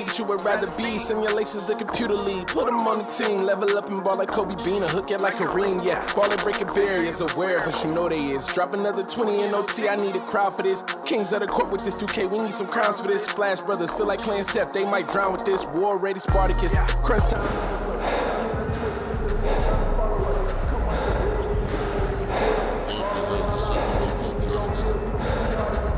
leagues you would rather be. Simulations, the computer league. Put them on the team. Level up and ball like Kobe Bean. Or hook it like Kareem. Yeah, ball and breaking barriers. Aware, but you know they is. Drop another 20 in OT. I need a crowd for this. Kings of the court with this 2K. We need some crowns for this. Splash Brothers feel like playing Steph. They might drown with this. War ready Spartacus. Crunch time.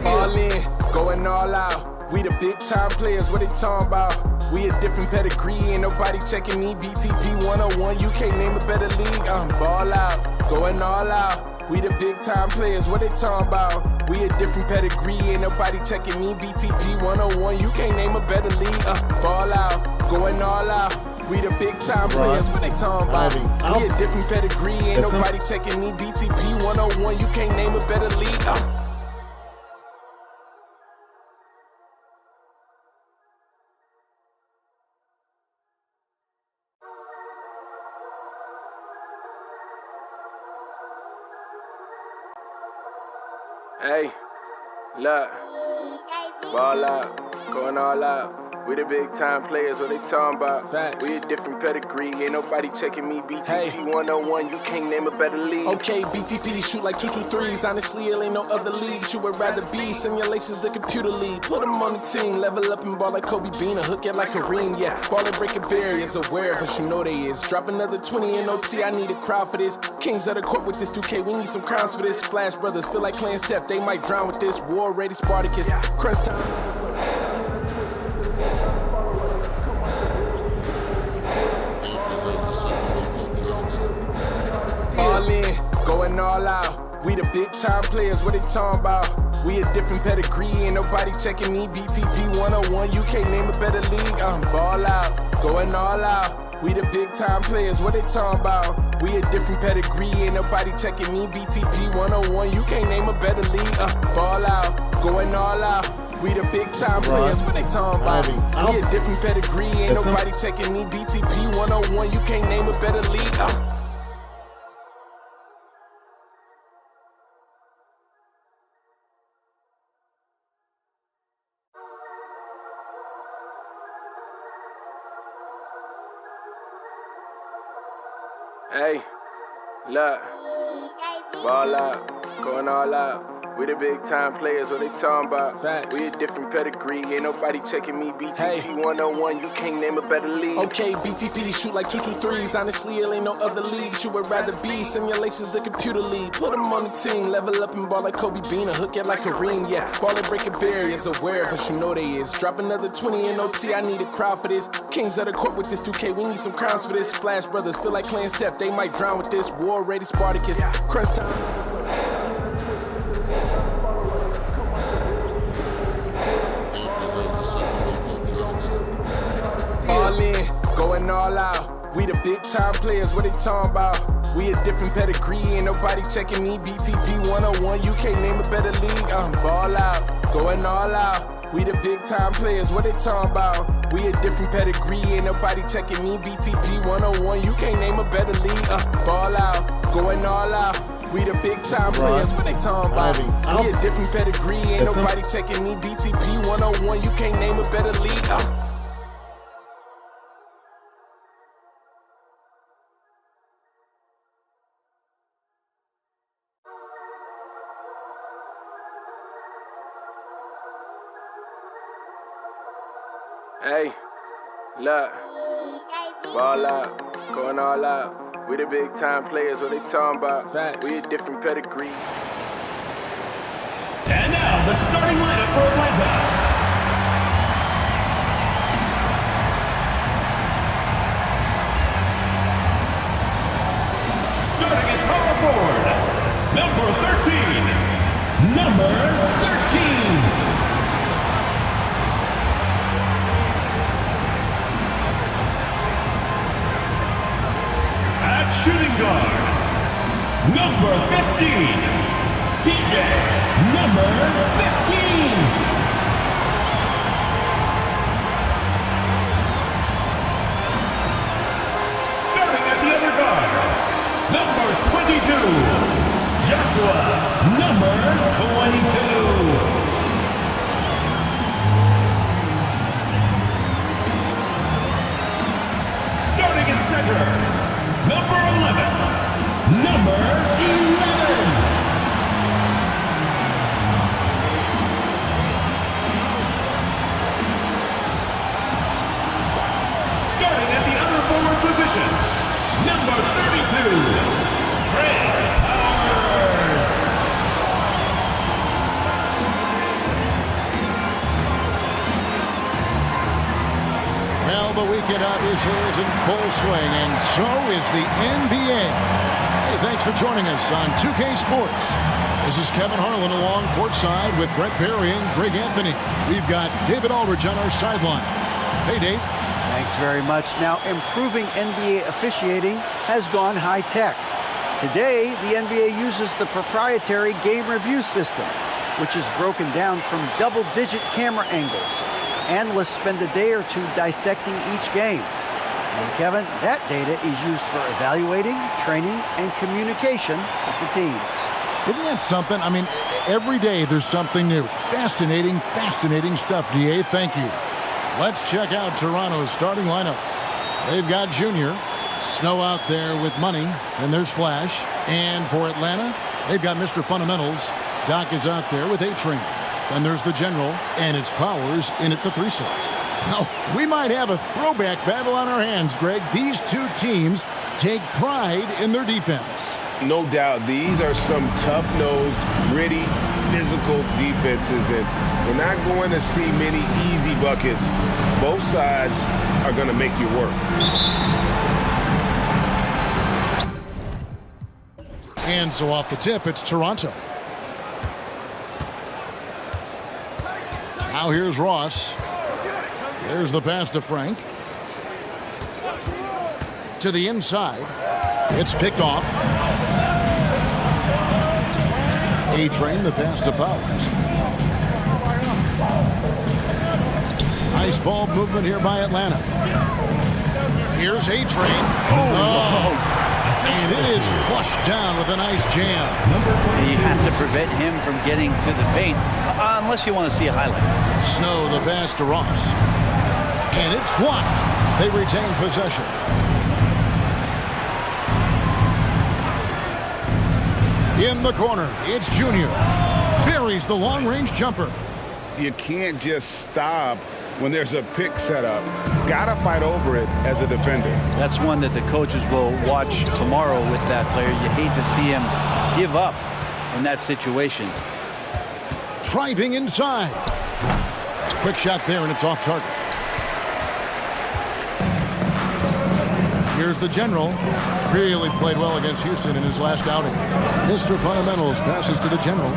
All in, going all out. We the big time players, what they talking about? We a different pedigree, ain't nobody checking me. BTP 101, you can't name a better league. Ball out, going all out. We the big time players, what they talking about? We a different pedigree, ain't nobody checking me. BTP 101, you can't name a better league. Ball out, going all out. We the big time players, what they talking about? We a different pedigree, ain't nobody checking me. BTP 101, you can't name a better league. Hey, look, ball out, going all out. We the big time players, what they talking about? Facts. We a different pedigree, ain't nobody checking me. BTP 101, you can't name a better league. Okay, BTP shoot like 223s. Honestly, it ain't no other leagues you would rather be. Simulations, the computer league. Put them on the team, level up and ball like Kobe Bean. Or hook it like Kareem. Yeah, ball and breaking barriers. Aware, but you know they is. Drop another 20 in OT. I need a crowd for this. Kings of the court with this 2K. We need some crowns for this. Splash Brothers feel like playing Steph. They might drown with this. War ready Spartacus. Crunch time. All in, going all out. We the big time players, what they talking about? We a different pedigree, ain't nobody checking me. BTP 101, you can't name a better league. Ball out, going all out. We the big time players, what they talking about? We a different pedigree, ain't nobody checking me. BTP 101, you can't name a better league. Ball out, going all out. We the big time players, what they talking about? We a different pedigree, ain't nobody checking me. BTP 101, you can't name a better league. Hey, look, ball out, going all out. We the big time players, what they talking about? Facts. We a different pedigree, ain't nobody checking me. BTP 101, you can't name a better league. Okay, BTP shoot like 223s. Honestly, it ain't no other leagues you would rather be. Simulations, the computer league. Put them on the team, level up and ball like Kobe Bean. Or hook it like Kareem. Yeah, ball and breaking barriers. Aware, but you know they is. Drop another 20 in OT. I need a crowd for this. Kings of the court with this 2K. We need some crowns for this. Splash Brothers feel like playing Steph. They might drown with this. War ready Spartacus. Crunch time. All in, going all out. We the big time players, what they talking about? We a different pedigree, ain't nobody checking me. BTP 101, you can't name a better league. Ball out, going all out. We the big time players, what they talking about? We a different pedigree, ain't nobody checking me. BTP 101, you can't name a better league. Ball out, going all out. We the big time players, what they talking about? We a different pedigree, ain't nobody checking me. BTP 101, you can't name a better league. Hey, look, ball out, going all out. We the big time players, what they talking about? Facts. We a different pedigree. And now, the starting lineup for Atlanta. Starting at power forward, number 13. At shooting guard, number 15, TJ, number 15. Starting at the other guard, number 22, Joshua, number 22. center, number 11. Number 11. Starting at the other forward position, number 32, Ray Powers. Well, the weekend obviously is in full swing, and so is the NBA. Hey, thanks for joining us on 2K Sports. This is Kevin Harlan along courtside with Brett Barry and Greg Anthony. We've got David Aldridge on our sideline. Hey, Dave. Thanks very much. Now, improving NBA officiating has gone high-tech. Today, the NBA uses the proprietary game review system, which is broken down from double-digit camera angles. Analysts spend a day or two dissecting each game. And, Kevin, that data is used for evaluating, training, and communication with the teams. Isn't that something? I mean, every day there's something new. Fascinating, fascinating stuff, DA. Thank you. Let's check out Toronto's starting lineup. They've got Junior, Snow out there with Money, and there's Flash. And for Atlanta, they've got Mr. Fundamentals. Doc is out there with A-Train. Then there's the General, and it's Powers in at the 3 slot. Now, we might have a throwback battle on our hands, Greg. These two teams take pride in their defense. No doubt, these are some tough-nosed, gritty, physical defenses, and we're not going to see many easy buckets. Both sides are going to make you work. And so off the tip, it's Toronto. Now here's Ross. There's the pass to Frank. To the inside. It's picked off. A-Train, the pass to Powers. Nice ball movement here by Atlanta. Here's A-Train. And it is flushed down with a nice jam. You have to prevent him from getting to the paint, unless you want to see a highlight. Snow, the pass to Ross. And it's blocked. They retain possession. In the corner, it's Junior. Buries the long-range jumper. You can't just stop when there's a pick set up. Gotta fight over it as a defender. That's one that the coaches will watch tomorrow with that player. You hate to see him give up in that situation. Driving inside. Quick shot there, and it's off target. Here's the General. Really played well against Houston in his last outing. Mr. Fundamentals passes to the General.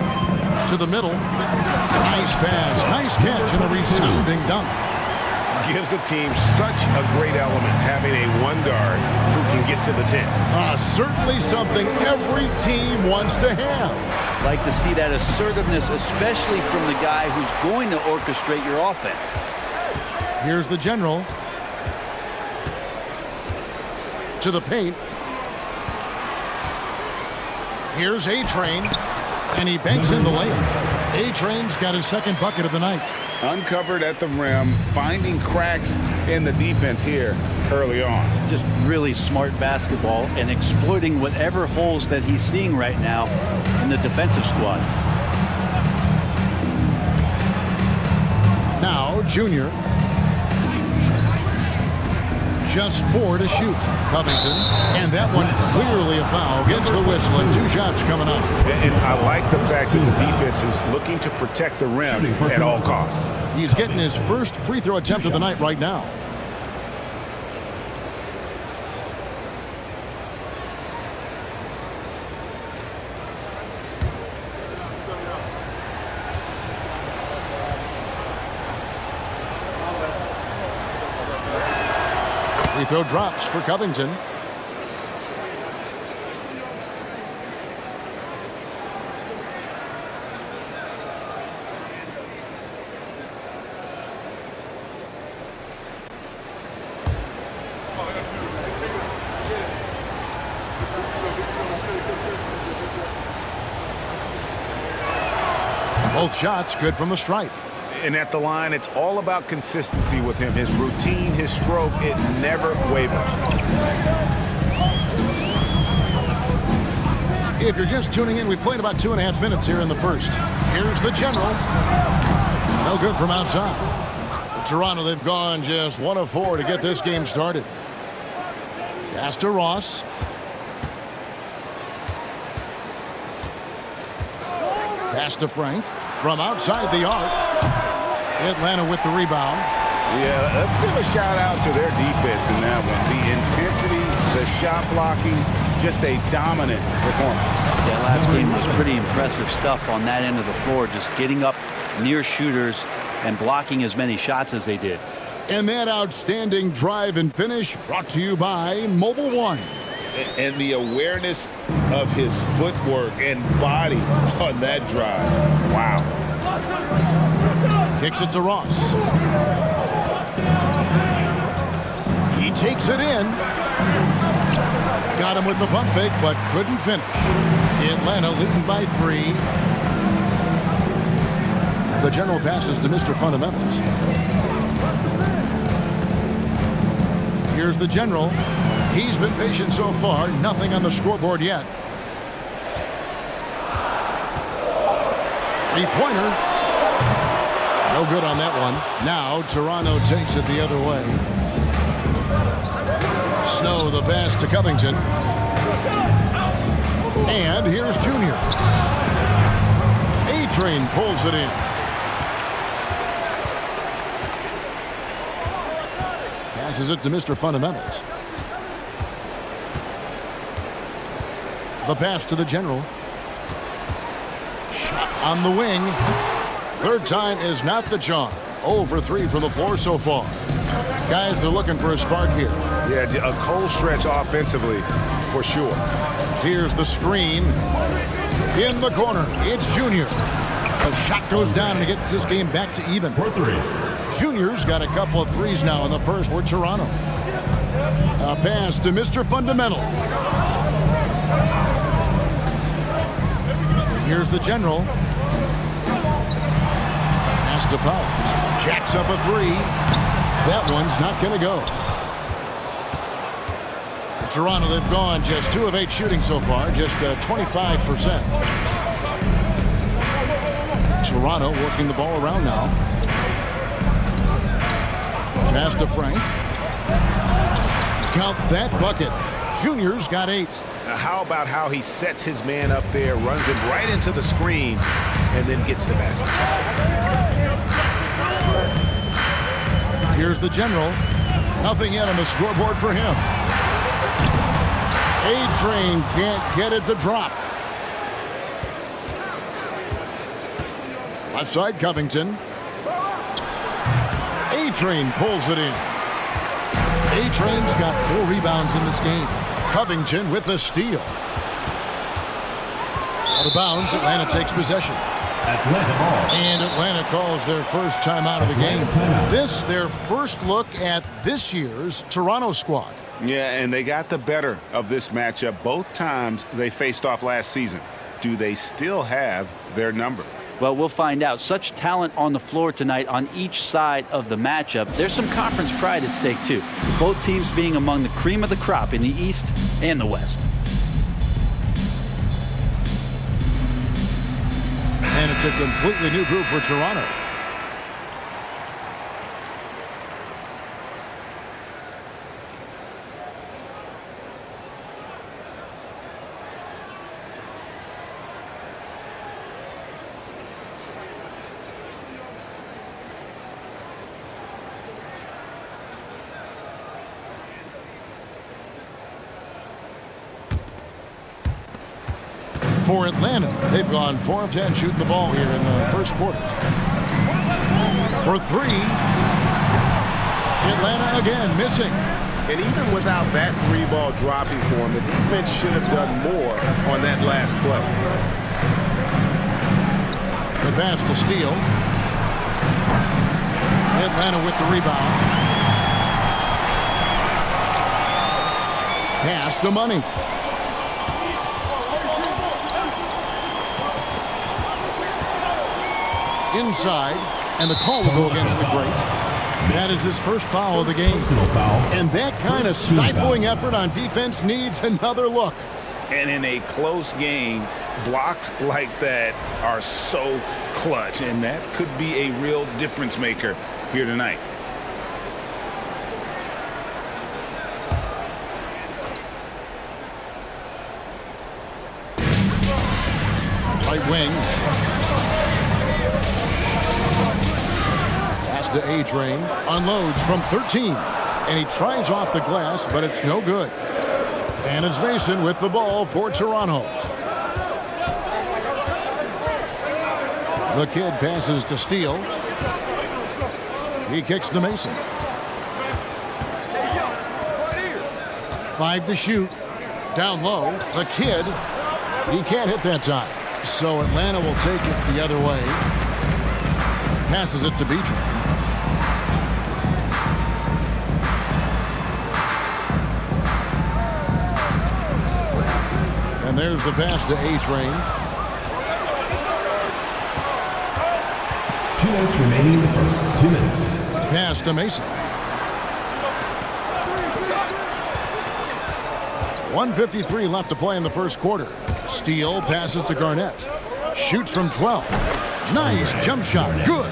To the middle. Nice pass. Nice catch and a resounding dunk. Gives the team such a great element having a one guard who can get to the 10. Certainly something every team wants to have. Like to see that assertiveness, especially from the guy who's going to orchestrate your offense. Here's the General. To the paint. Here's A-Train. And he banks in the layup. A-Train's got his second bucket of the night. Uncovered at the rim, finding cracks in the defense here early on. Just really smart basketball and exploiting whatever holes that he's seeing right now in the defensive squad. Now, Junior. Just 4 to shoot. Covington. And that one clearly a foul. Gets the whistle and 2 shots coming up. And I like the fact that the defense is looking to protect the rim at all costs. He's getting his first free throw attempt of the night right now. Free throw drops for Covington. Both shots good from the stripe. And at the line, it's all about consistency with him. His routine, his stroke, it never wavers. If you're just tuning in, we've played about 2.5 minutes here in the first. Here's the general. No good from outside. For Toronto, they've gone just 1 of 4 to get this game started. Pass to Ross. Pass to Frank. From outside the arc. Atlanta with the rebound. Yeah, let's give a shout out to their defense in that one. The intensity, the shot blocking, just a dominant performance. Yeah, last game was pretty impressive stuff on that end of the floor, just getting up near shooters and blocking as many shots as they did. And that outstanding drive and finish brought to you by Mobile One. And the awareness of his footwork and body on that drive. Wow. Kicks it to Ross. He takes it in. Got him with the pump fake, but couldn't finish. Atlanta leading by 3. The general passes to Mr. Fundamentals. Here's the general. He's been patient so far. Nothing on the scoreboard yet. Three-pointer. No good on that one. Now Toronto takes it the other way. Snow the pass to Covington. And here's Junior. A-Train pulls it in. Passes it to Mr. Fundamentals. The pass to the general. Shot on the wing. Third time is not the charm. 0 for 3 from the floor so far. Guys are looking for a spark here. Yeah, a cold stretch offensively, for sure. Here's the screen. In the corner, it's Junior. The shot goes down and it gets this game back to even. For 3. Junior's got a couple of threes now in the first for Toronto. A pass to Mr. Fundamental. Here's the general. Pass to Powers. Jacks up a 3. That one's not going to go. For Toronto, they've gone just 2 of 8 shooting so far, just 25%. Toronto working the ball around now. Pass to Frank. Count that bucket. Junior's got 8. How about how he sets his man up there, runs him right into the screen, and then gets the basket. Here's the general. Nothing yet on the scoreboard for him. A-Train can't get it to drop. Left side, Covington. A-Train pulls it in. A-Train's got 4 rebounds in this game. Covington with the steal. Out of bounds, Atlanta takes possession. Atlanta ball. And Atlanta calls their first timeout of the game. This, their first look at this year's Toronto squad. Yeah, and they got the better of this matchup both times they faced off last season. Do they still have their number? Well, we'll find out. Such talent on the floor tonight on each side of the matchup. There's some conference pride at stake, too. Both teams being among the cream of the crop in the East and the West. And it's a completely new group for Toronto. For Atlanta, they've gone 4 of 10 shooting the ball here in the first quarter. For 3, Atlanta again missing. And even without that 3-ball dropping for him, the defense should have done more on that last play. The pass to Steele. Atlanta with the rebound. Pass to Money. Inside, And the call will go against the great. That is his first foul of the game. And that kind of stifling effort on defense needs another look. And in a close game, blocks like that are so clutch, and that could be a real difference maker here tonight. Right wing. Pass to A-Train. Unloads from 13. And he tries off the glass, but it's no good. And it's Mason with the ball for Toronto. The kid passes to Steele. He kicks to Mason. 5 to shoot. Down low. The kid. He can't hit that time. So Atlanta will take it the other way. Passes it to Beatrice. And there's the pass to A-Train. 2 minutes remaining in the first. 2 minutes. Pass to Mason. 1:53 left to play in the first quarter. Steele passes to Garnett. Shoots from 12. Nice jump shot. Good.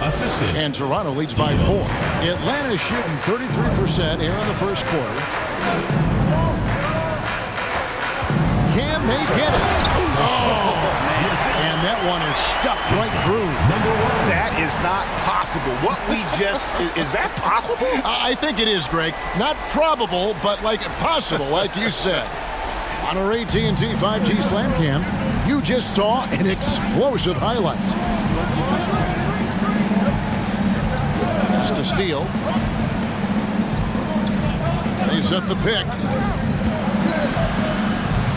Assisted. And Toronto leads by 4. Atlanta is shooting 33% here in the first quarter. Can they get it? Oh, and that one is stuffed right through. That is not possible. What we just, is that possible? I think it is, Greg. Not probable, but like possible, like you said. On our AT&T 5G Slam Cam, you just saw an explosive highlight. Pass to Steele. They set the pick.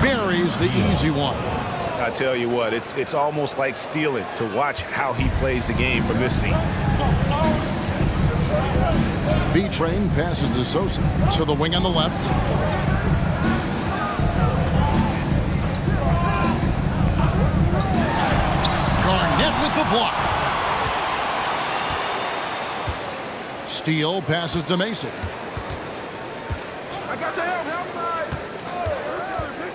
Buries the easy one. I tell you what, it's almost like stealing to watch how he plays the game from this seat. B-Train passes to Sosa. To the wing on the left. Garnett with the block. Steele passes to Mason.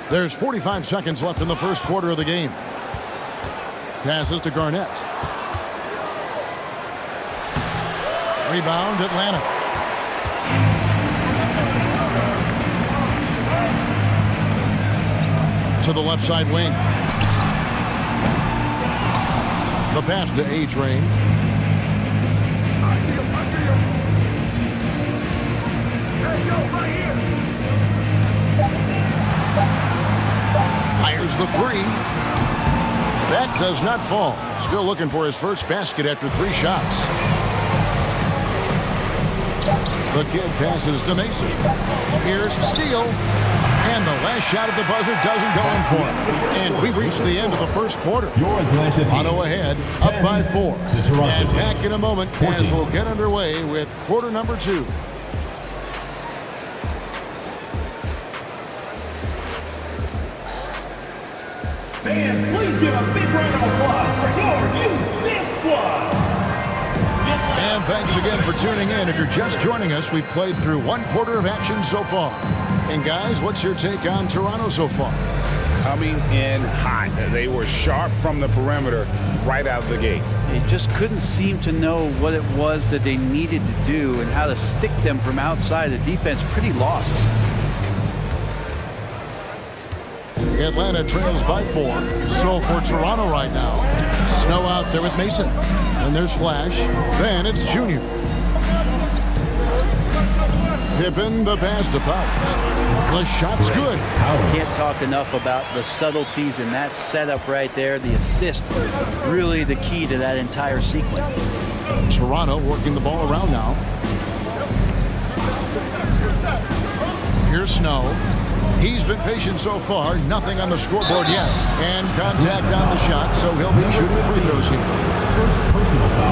There's 45 seconds left in the first quarter of the game. Passes to Garnett. Rebound, Atlanta. To the left side wing. The pass to A-Train. I see him. Hey, yo, right here. Fires the 3. That does not fall. Still looking for his first basket after 3 shots. The kid passes to Mason. Here's Steele. And the last shot at the buzzer doesn't go in for him. And we've reached the end of the first quarter. Your Atlanta team. Toronto ahead, up by 4. And back in a moment 14. as we'll get underway with quarter number 2. Fans, please give a big round of applause for your youth dance squad. And thanks again for tuning in. If you're just joining us, we've played through 1 quarter of action so far. And guys, what's your take on Toronto so far? Coming in hot. They were sharp from the perimeter right out of the gate. They just couldn't seem to know what it was that they needed to do and how to stick them from outside. The defense pretty lost. Atlanta trails by 4. So for Toronto right now, Snow out there with Mason. And there's Flash. Then it's Junior. Pippen the pass to Powers. The shot's good. Can't talk enough about the subtleties in that setup right there. The assist, really the key to that entire sequence. Toronto working the ball around now. Here's Snow. He's been patient so far. Nothing on the scoreboard yet. And contact on the shot, so he'll be shooting free throws here.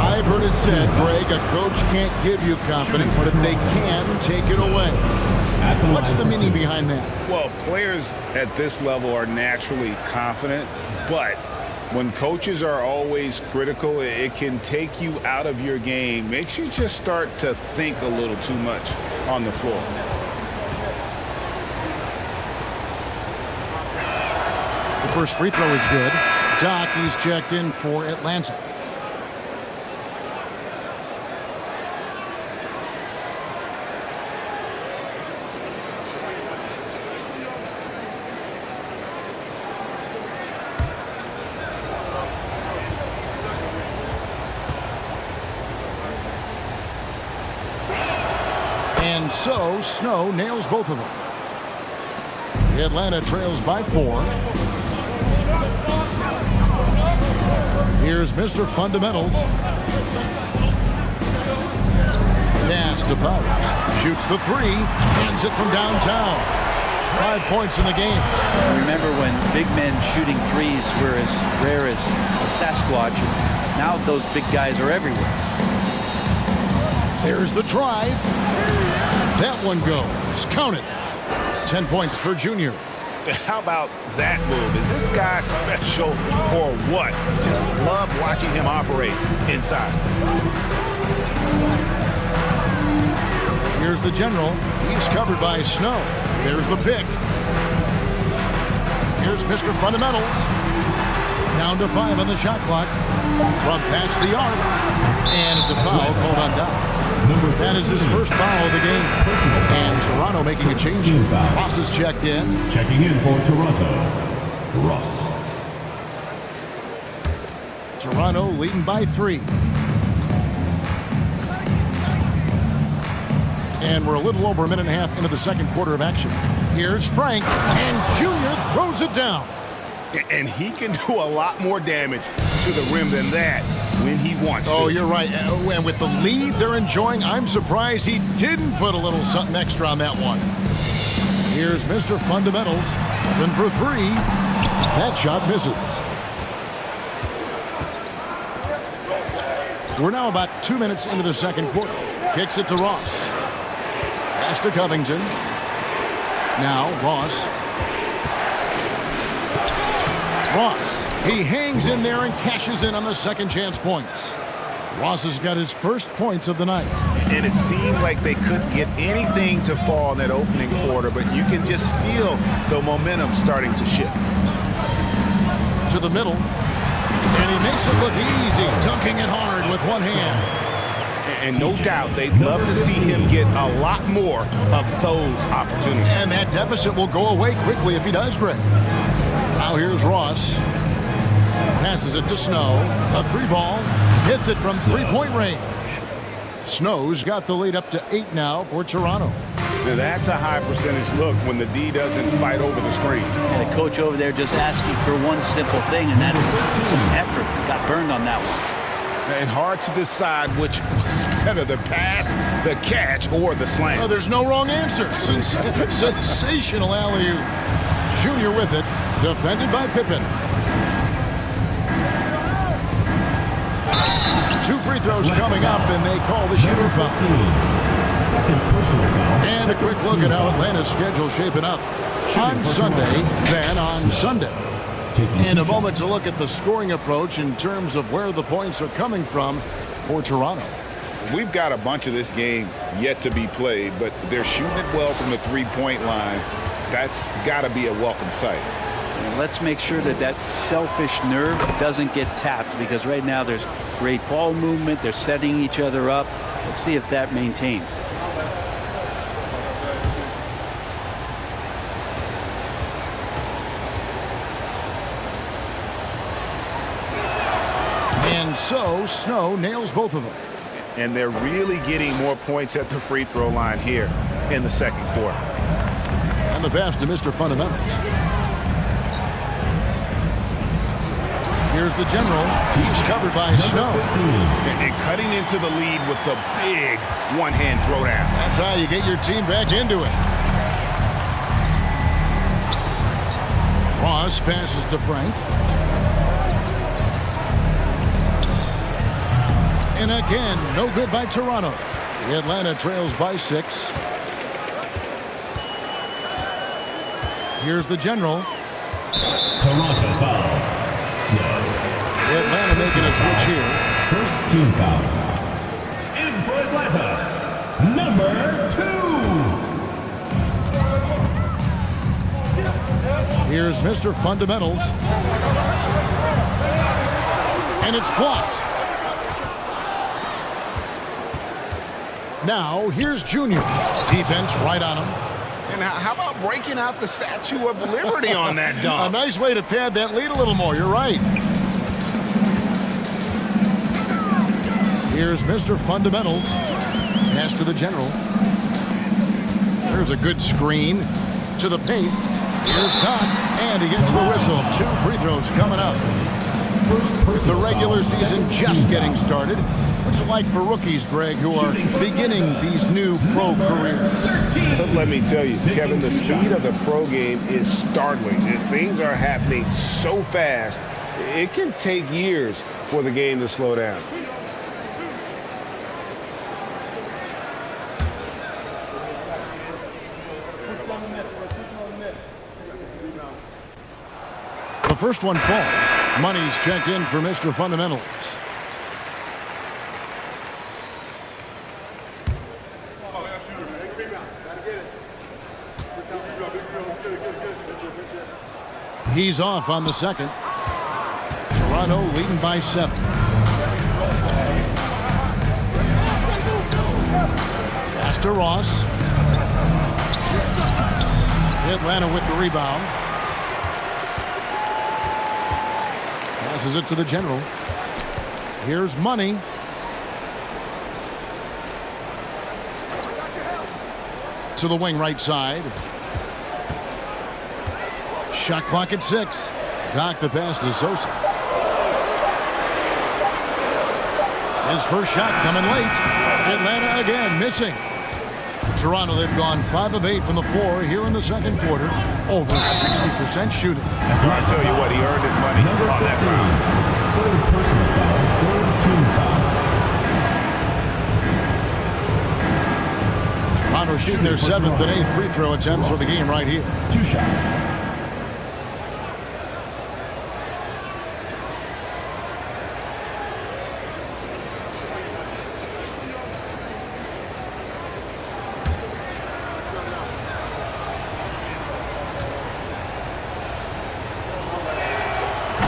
I've heard it said, Greg, a coach can't give you confidence, but they can take it away. What's the meaning behind that? Well, players at this level are naturally confident, but When coaches are always critical, it can take you out of your game. Makes you just start to think a little too much on the floor. The first free throw is good. Doc, he's checked in for Atlanta. And so Snow nails both of them. Atlanta trails by 4. Here's Mr. Fundamentals. Pass to Powers. Shoots the 3. Hands it from downtown. 5 points in the game. Remember when big men shooting threes were as rare as a Sasquatch. Now those big guys are everywhere. There's the drive. That one goes. Count it. 10 points for Junior. How about that move? Is this guy special or what? Just love watching him operate inside. Here's the general. He's covered by Snow. There's the pick. Here's Mr. Fundamentals. Down to 5 on the shot clock. From past the arc. And it's a foul called on down. That is his first foul of the game. And Toronto making a change. Ross is checked in. Checking in for Toronto, Ross. Toronto leading by 3. And we're a little over a minute and a half into the second quarter of action. Here's Frank, and Junior throws it down. And he can do a lot more damage to the rim than that when he wants to. Oh, you're right. And with the lead they're enjoying, I'm surprised he didn't put a little something extra on that one. Here's Mr. Fundamentals. Then for 3. That shot misses. We're now about 2 minutes into the second quarter. Kicks it to Ross. Pass to Covington. Now Ross. He hangs in there and cashes in on the second chance points. Ross has got his first points of the night. And it seemed like they couldn't get anything to fall in that opening quarter, but you can just feel the momentum starting to shift. To the middle. And he makes it look easy, dunking it hard with one hand. And no doubt they'd love to see him get a lot more of those opportunities. And that deficit will go away quickly if he does, Greg. Now here's Ross. Passes it to Snow. A 3-ball. Hits it from 3-point range. Snow's got the lead up to 8 now for Toronto. Now that's a high percentage look when the D doesn't fight over the screen. And the coach over there just asking for one simple thing, and that's some effort. Got burned on that one. And hard to decide which was better, the pass, the catch, or the slam. Oh, there's no wrong answer. Sensational alley-oop. Junior with it. Defended by Pippen. 2 free throws coming up, and they call the shooter foul. And a quick look at how Atlanta's schedule shaping up on Sunday, then on Sunday. In a moment to look at the scoring approach in terms of where the points are coming from for Toronto. We've got a bunch of this game yet to be played, but they're shooting it well from the 3-point line. That's got to be a welcome sight. And let's make sure that that selfish nerve doesn't get tapped, because right now there's great ball movement. They're setting each other up. Let's see if that maintains. And so Snow nails both of them. And they're really getting more points at the free throw line here in the second quarter. And the pass to Mr. Fundamentals. Here's the general. He's covered by Snow. And cutting into the lead with the big one-hand throwdown. That's how you get your team back into it. Ross passes to Frank. And again, no good by Toronto. The Atlanta trails by 6. Here's the general. Toronto foul. Snow. Atlanta making a switch here. First team foul. In for Atlanta, number 2. Here's Mr. Fundamentals. And it's blocked. Now, here's Junior. Defense right on him. And how about breaking out the Statue of Liberty on that A dunk? nice way to pad that lead a little more. You're right. Here's Mr. Fundamentals. Pass to the general. There's a good screen to the paint. Here's Doc, and he gets the whistle. 2 free throws coming up. The regular season just getting started. What's it like for rookies, Greg, who are beginning these new pro careers? Let me tell you, Kevin, the speed of the pro game is startling. Things are happening so fast, it can take years for the game to slow down. The first one falls. Money's checked in for Mr. Fundamentals. He's off on the second. Toronto leading by 7. Pass to Ross. Atlanta with the rebound. Passes it to the general. Here's Money. To the wing right side. Shot clock at 6. Doc the pass to Sosa. His first shot coming late. Atlanta again missing. Toronto, they've gone 5 of 8 from the floor here in the second quarter. Over 60% shooting. I tell you what, he earned his money on that foul. Third personal foul, third team foul. Toronto shooting their 7th and 8th free throw attempts for the game right here. 2 shots.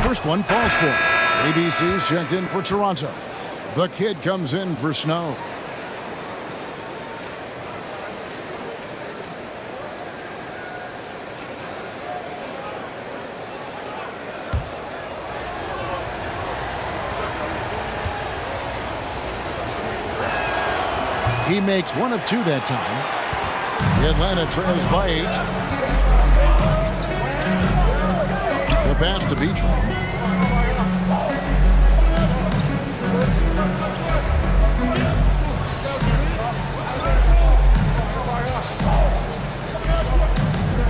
First one falls for. ABC's checked in for Toronto. The kid comes in for Snow. He makes 1 of 2 that time. Atlanta trails by 8. The pass to Beachman.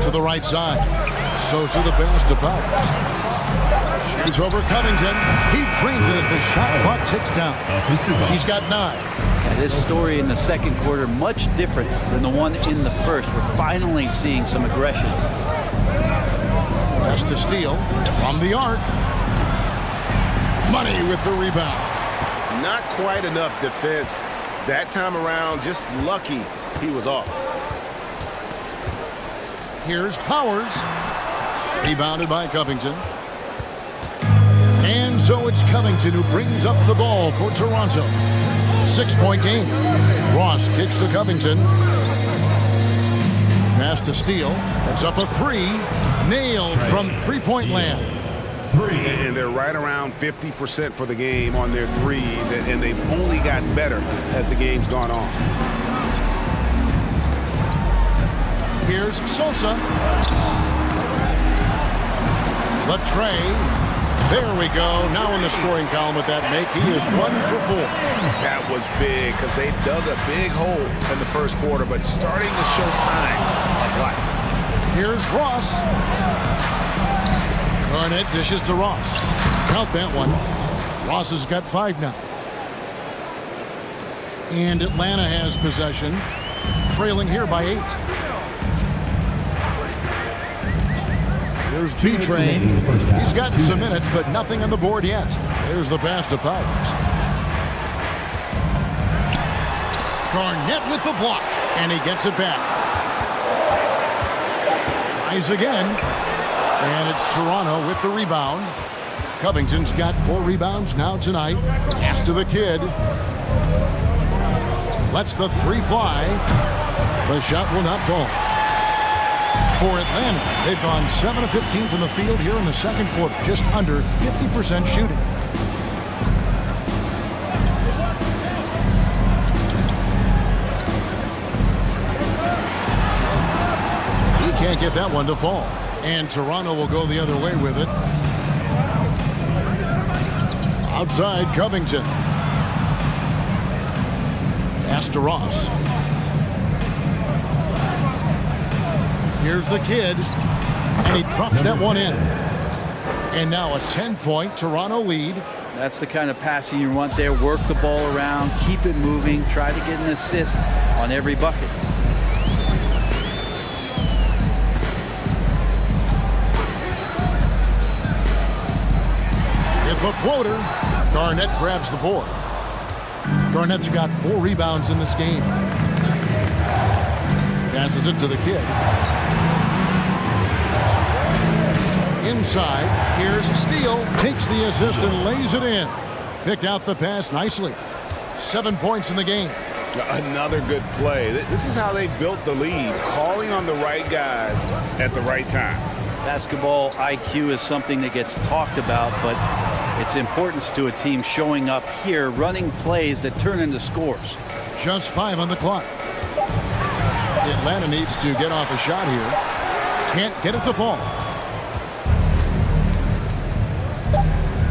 To the right side. Sosa the pass to Powers. Shoots over Covington. He drains it as the shot clock ticks down. He's got 9. This story in the second quarter much different than the one in the first. We're finally seeing some aggression. Pass to Steele from the arc. Money with the rebound. Not quite enough defense. That time around, just lucky he was off. Here's Powers. Rebounded by Covington. And so it's Covington who brings up the ball for Toronto. 6-point game. Ross kicks to Covington. Pass to Steele. That's up a 3. Nailed from three-point land. 3. And they're right around 50% for the game on their threes. And they've only gotten better as the game's gone on. Here's Sosa. Latrey. There we go. Now in the scoring column with that make. He is 1 for 4. That was big because they dug a big hole in the first quarter, but starting to show signs of life. Here's Ross. Garnett dishes to Ross. Count that one. Ross has got 5 now. And Atlanta has possession. Trailing here by 8. Here's B-Train. He's gotten some minutes, but nothing on the board yet. There's the pass to Powers. Garnett with the block, and he gets it back. Tries again, and it's Toronto with the rebound. Covington's got 4 rebounds now tonight. Pass to the kid. Lets the 3 fly. The shot will not fall. For Atlanta, they've gone 7 of 15 from the field here in the second quarter. Just under 50% shooting. He can't get that one to fall. And Toronto will go the other way with it. Outside Covington. Pass to Ross. Here's the kid, and he drops that one in. And now a 10-point Toronto lead. That's the kind of passing you want there. Work the ball around, keep it moving, try to get an assist on every bucket. With the floater, Garnett grabs the board. Garnett's got 4 rebounds in this game. Passes it to the kid. Inside, here's Steele. Takes the assist and lays it in. Picked out the pass nicely. 7 points in the game. Another good play. This is how they built the lead, calling on the right guys at the right time. Basketball IQ is something that gets talked about, but its importance to a team showing up here, running plays that turn into scores. Just 5 on the clock. Atlanta needs to get off a shot here. Can't get it to fall.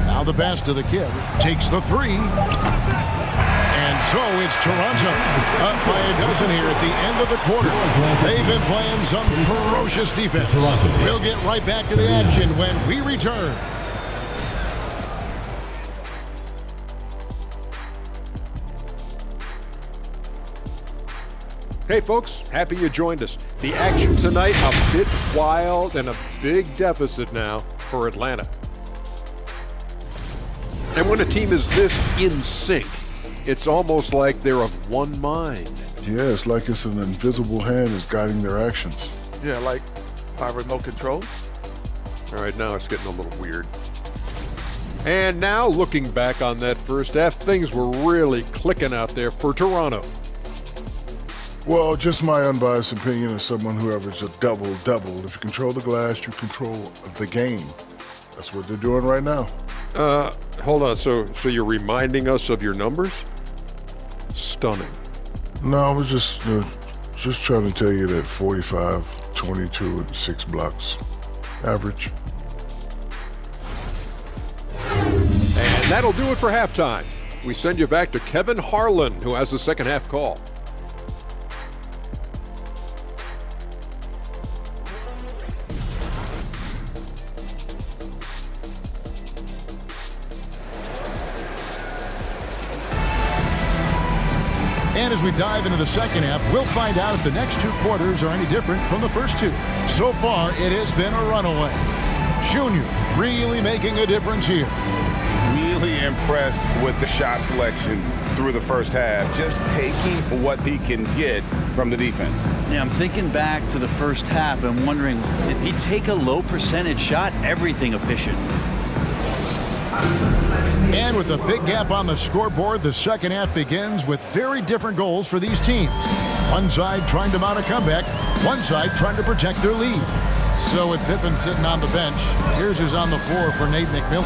Now the pass to the kid. Takes the 3. And so it's Toronto up by a dozen here at the end of the quarter. They've been playing some ferocious defense. We'll get right back to the action when we return. Hey folks, happy you joined us. The action tonight a bit wild and a big deficit now for Atlanta. And when a team is this in sync, it's almost like they're of one mind. Yeah, it's like it's an invisible hand is guiding their actions. Yeah, like our remote control. All right, now it's getting a little weird. And now, looking back on that first half, things were really clicking out there for Toronto. Well, just my unbiased opinion as someone who averaged a double-double. If you control the glass, you control the game. That's what they're doing right now. Hold on. So you're reminding us of your numbers? Stunning. No, I was just trying to tell you that 45, 22, and 6 blocks. Average. And that'll do it for halftime. We send you back to Kevin Harlan, who has the second half call. And as we dive into the second half, we'll find out if the next 2 quarters are any different from the first 2. So far, it has been a runaway. Junior really making a difference here. Really impressed with the shot selection through the first half, just taking what he can get from the defense. Yeah, I'm thinking back to the first half and wondering, did he take a low percentage shot? Everything efficient. And with a big gap on the scoreboard, the second half begins with very different goals for these teams. One side trying to mount a comeback, one side trying to protect their lead. So with Pippen sitting on the bench, here's who's on the floor for Nate McMillan.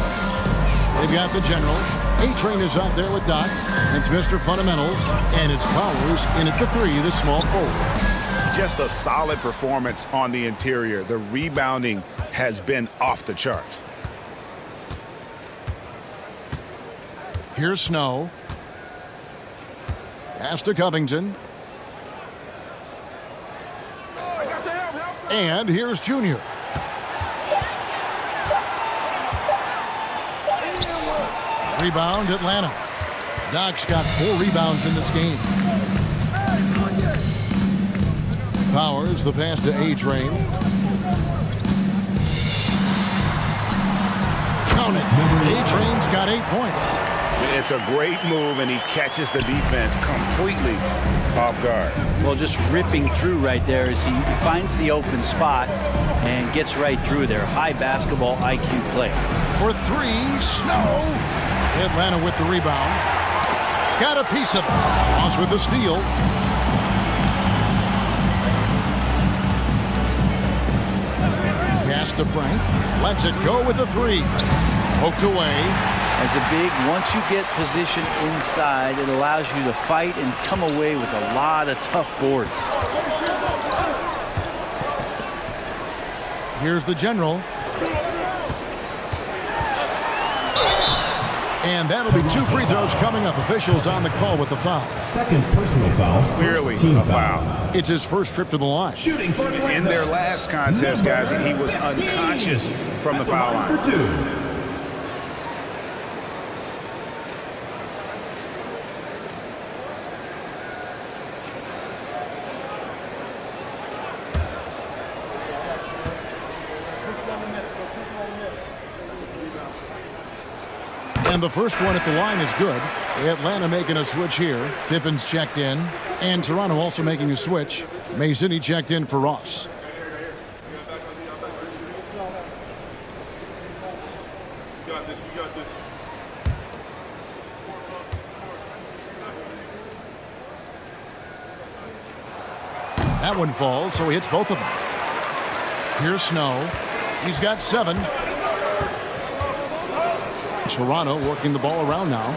They've got the general. A-Train is out there with Doc. It's Mr. Fundamentals, and it's Powers in at the 3, the small forward. Just a solid performance on the interior. The rebounding has been off the charts. Here's Snow. Pass to Covington. And here's Junior. Rebound, Atlanta. Doc's got 4 rebounds in this game. Powers, the pass to A-Train. count it. A-Train's got 8 points. It's a great move, and he catches the defense completely off guard. Well, just ripping through right there as he finds the open spot and gets right through there. High basketball IQ play. For 3, Snow. Atlanta with the rebound. Got a piece of it. Ross with the steal. Pass to Frank. Lets it go with the 3. Poked away. As a big, once you get position inside, it allows you to fight and come away with a lot of tough boards. Here's the general. And that'll be 2 free throws coming up. Officials on the call with the foul. Second personal foul. Clearly a foul. It's his first trip to the line. Shooting for Atlanta. In their last contest, guys, he was unconscious from the foul line. For 2. And the first one at the line is good. Atlanta making a switch here. Pippen's checked in. And Toronto also making a switch. Mason, he checked in for Ross. We got this. That one falls, so he hits both of them. Here's Snow. He's got 7. Toronto working the ball around now.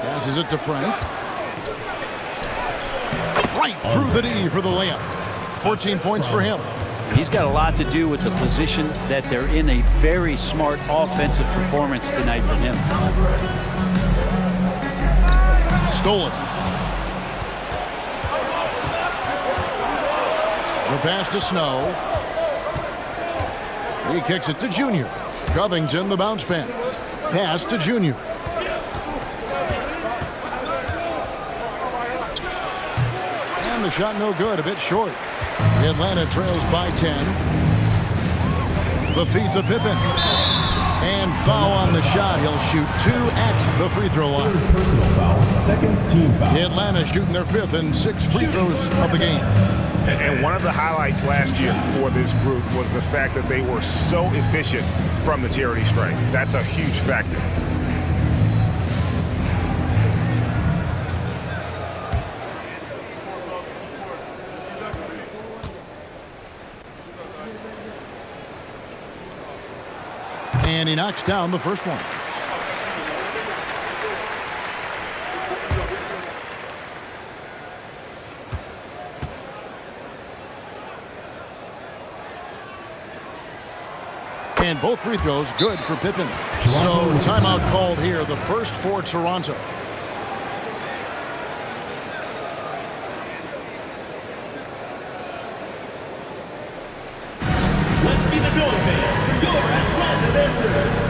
Passes it to Frank. Right through the D for the layup. 14 points for him. He's got a lot to do with the position that they're in. A very smart offensive performance tonight from him. Stolen. The pass to Snow. He kicks it to Junior. Covington, the bounce pass. Pass to Junior. And the shot no good, a bit short. Atlanta trails by 10. The feed to Pippen. And foul on the shot. He'll shoot 2 at the free throw line. Personal foul. Second team foul. Atlanta shooting their 5th and 6th free throws of the game. And one of the highlights last year for this group was the fact that they were so efficient from the charity stripe. That's a huge factor. And he knocks down the first one. And both free throws good for Pippen. So timeout called here, the first for Toronto. Let's be the building fans for your Gladiators.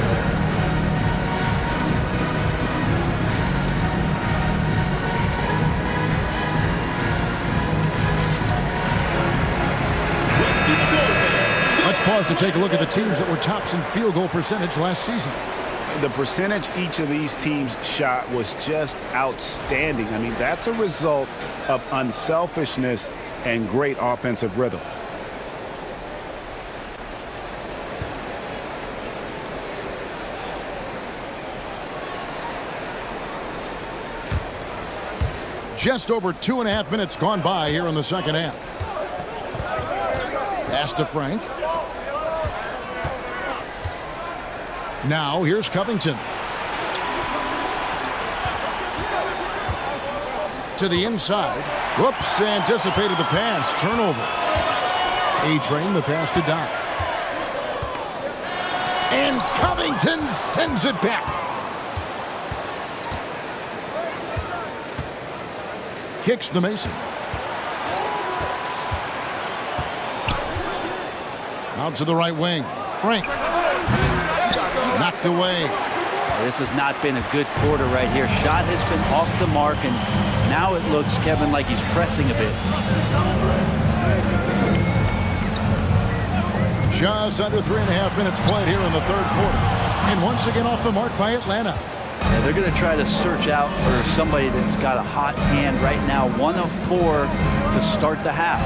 Let's pause to take a look at the teams that were tops in field goal percentage last season. The percentage each of these teams shot was just outstanding. I mean, that's a result of unselfishness and great offensive rhythm. Just over 2.5 minutes gone by here in the second half. Pass to Frank. Now here's Covington. To the inside. Whoops, anticipated the pass. Turnover. A-Train, the pass to Doc. And Covington sends it back. Kicks to Mason. Out to the right wing. Frank. Knocked away. This has not been a good quarter right here. Shot has been off the mark, and now it looks, Kevin, like he's pressing a bit. Just under 3.5 minutes played here in the third quarter. And once again off the mark by Atlanta. Yeah, they're going to try to search out for somebody that's got a hot hand right now. 1 of 4 to start the half.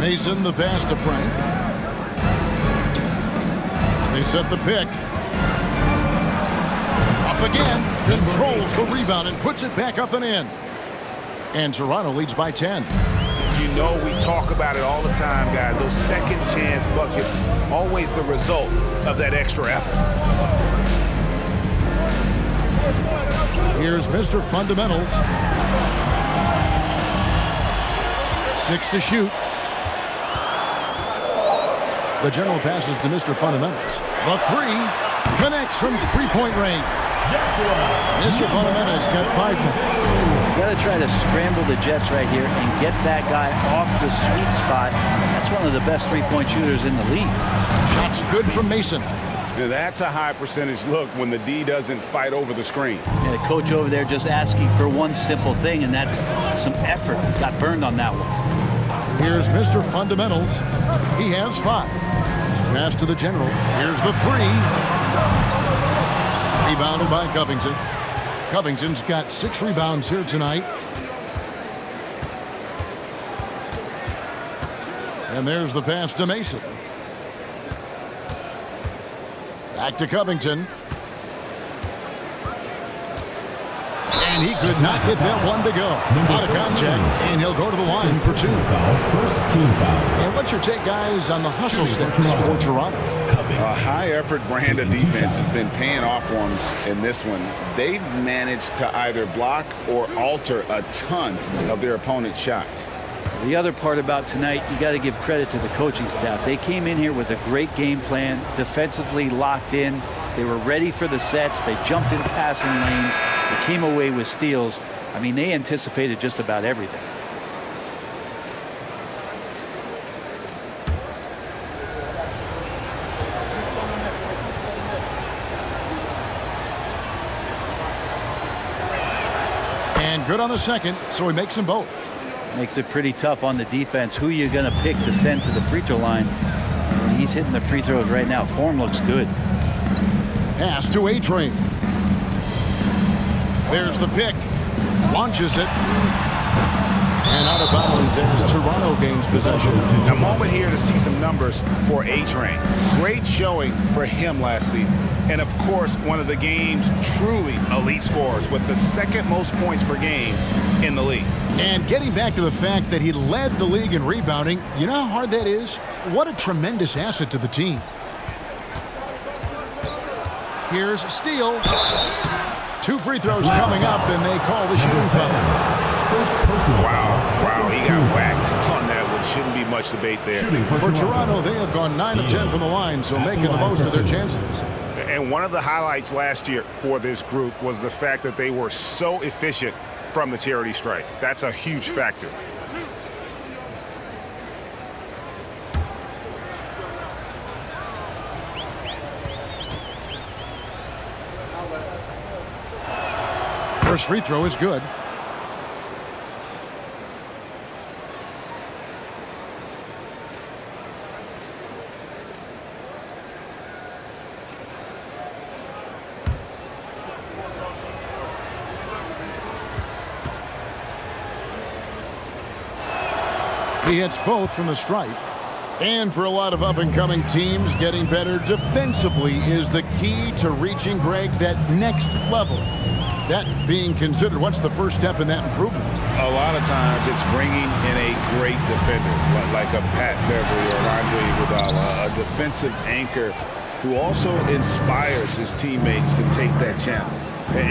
Mason the pass to Frank. They set the pick. Up again. Controls the rebound and puts it back up and in. And Toronto leads by 10. You know, we talk about it all the time, guys. Those second chance buckets, always the result of that extra effort. Here's Mr. Fundamentals. 6 to shoot. The general passes to Mr. Fundamentals. The 3 connects from three-point range. Mr. Fundamentals got 5 points. You got to try to scramble the Jets right here and get that guy off the sweet spot. That's one of the best three-point shooters in the league. Shots good from Mason. Yeah, that's a high percentage look when the D doesn't fight over the screen. Yeah, the coach over there just asking for one simple thing, and that's some effort. Got burned on that one. Here's Mr. Fundamentals. He has 5. Pass to the general. Here's the 3. Rebounded by Covington. Covington's got 6 rebounds here tonight. And there's the pass to Mason. Back to Covington. And he could not get that one to go. Out of contact, and he'll go to the line for 2. First team foul. And what's your take, guys, on the hustle sticks for Toronto? A high-effort brand of defense has been paying off for them in this one. They've managed to either block or alter a ton of their opponent's shots. The other part about tonight, you got to give credit to the coaching staff. They came in here with a great game plan, defensively locked in. They were ready for the sets. They jumped in passing lanes. They came away with steals. I mean, they anticipated just about everything. And good on the second, so he makes them both. Makes it pretty tough on the defense. Who you going to pick to send to the free throw line? And he's hitting the free throws right now. Form looks good. Pass to A-Train. There's the pick. Launches it. And out of bounds as Toronto gains possession. A moment here to see some numbers for A-Train. Great showing for him last season. And, of course, one of the game's truly elite scorers with the second most points per game in the league. And getting back to the fact that he led the league in rebounding, you know how hard that is? What a tremendous asset to the team. Here's a steal. 2 free throws coming up, and they call the shooting foul. Wow, he got whacked on that one. Shouldn't be much debate there. For Toronto, they have gone 9 of 10 from the line, so making the most of their chances. And one of the highlights last year for this group was the fact that they were so efficient from the charity stripe. That's a huge factor. First free throw is good. He hits both from the stripe. And for a lot of up-and-coming teams, getting better defensively is the key to reaching, Greg, that next level. That being considered, what's the first step in that improvement? A lot of times it's bringing in a great defender, like a Pat Beverly or Andre Iguodala, a defensive anchor who also inspires his teammates to take that challenge.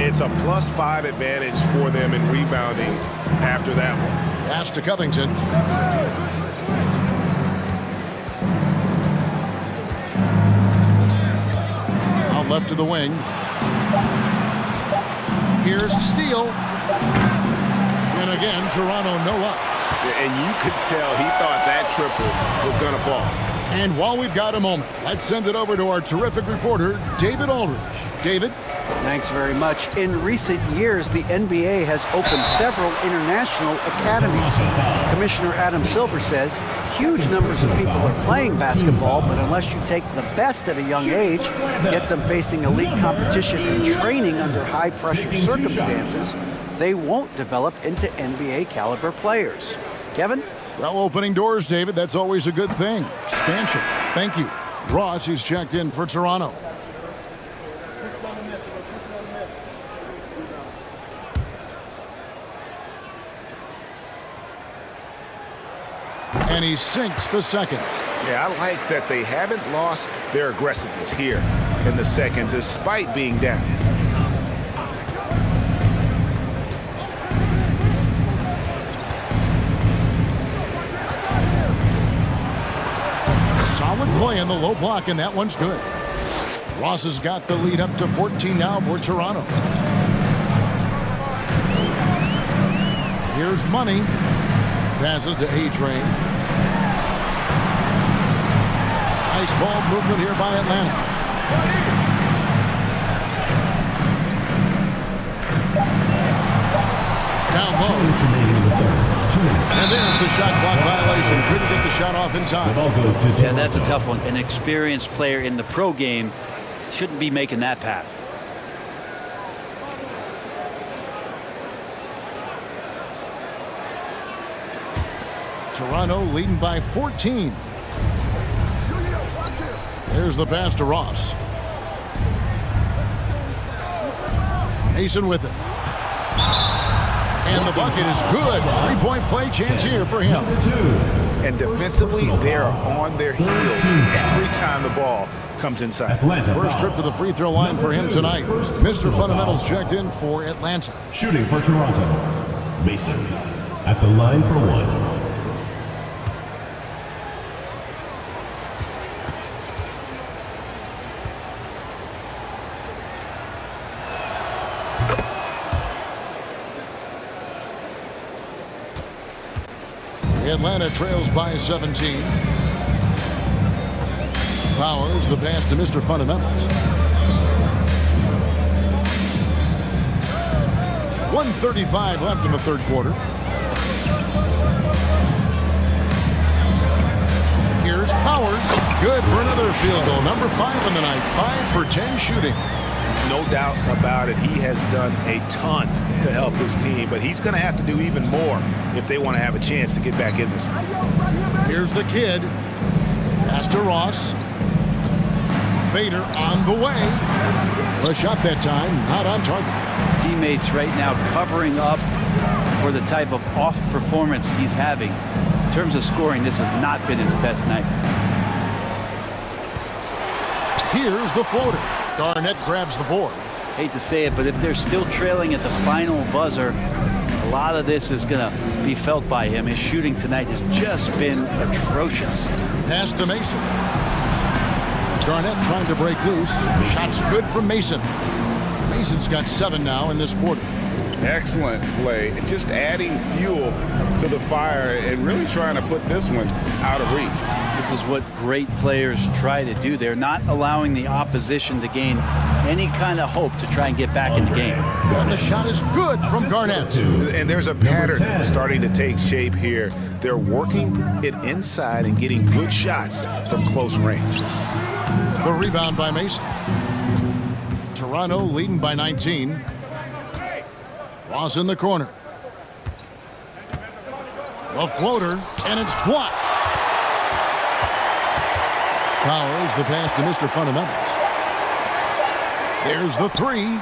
It's a +5 advantage for them in rebounding after that one. Pass to Covington. Out left to the wing. Here's Steele. And again, Toronto no luck. And you could tell he thought that triple was going to fall. And while we've got a moment, let's send it over to our terrific reporter, David Aldridge. David? Thanks very much. In recent years, the NBA has opened several international academies. Commissioner Adam Silver says huge numbers of people are playing basketball, but unless you take the best at a young age, get them facing elite competition and training under high-pressure circumstances, they won't develop into NBA-caliber players. Kevin? Well, opening doors, David, that's always a good thing. Expansion. Thank you. Ross, he's checked in for Toronto. And he sinks the second. Yeah, I like that they haven't lost their aggressiveness here in the second, despite being down. Solid play in the low block, and that one's good. Ross has got the lead up to 14 now for Toronto. Here's Money. Passes to A-Train. Nice ball movement here by Atlanta. Down low. And there's the shot clock violation. Couldn't get the shot off in time. Yeah, that's a tough one. An experienced player in the pro game shouldn't be making that pass. Toronto leading by 14. There's the pass to Ross. Mason with it. And the bucket is good. Three-point play chance here for him. And defensively, they're on their heels every time the ball comes inside. First trip to the free throw line for him tonight. Mr. Fundamentals checked in for Atlanta. Shooting for Toronto, Mason at the line for one. Atlanta trails by 17. Powers the pass to Mr. Fundamentals. 1:35 left in the third quarter. Here's Powers. Good for another field goal. Number 5 in the night. 5 for 10 shooting. No doubt about it. He has done a ton to help his team, but he's going to have to do even more if they want to have a chance to get back in this. Here's the kid. Pass to Ross. Fader on the way. A shot that time, not on target. Teammates right now covering up for the type of off performance he's having. In terms of scoring, this has not been his best night. Here's the floater. Garnett grabs the board. Hate to say it, but if they're still trailing at the final buzzer, a lot of this is going to be felt by him. His shooting tonight has just been atrocious. Pass to Mason. Garnett trying to break loose. Shot's good from Mason. Mason's got 7 now in this quarter. Excellent play. Just adding fuel to the fire and really trying to put this one out of reach. This is what great players try to do. They're not allowing the opposition to gain any kind of hope to try and get back in the game. And the shot is good from Garnett. And there's a pattern starting to take shape here. They're working it inside and getting good shots from close range. The rebound by Mason. Toronto leading by 19. Ross in the corner. A floater, and it's blocked. Powers the pass to Mr. Fundamentals. There's the 3.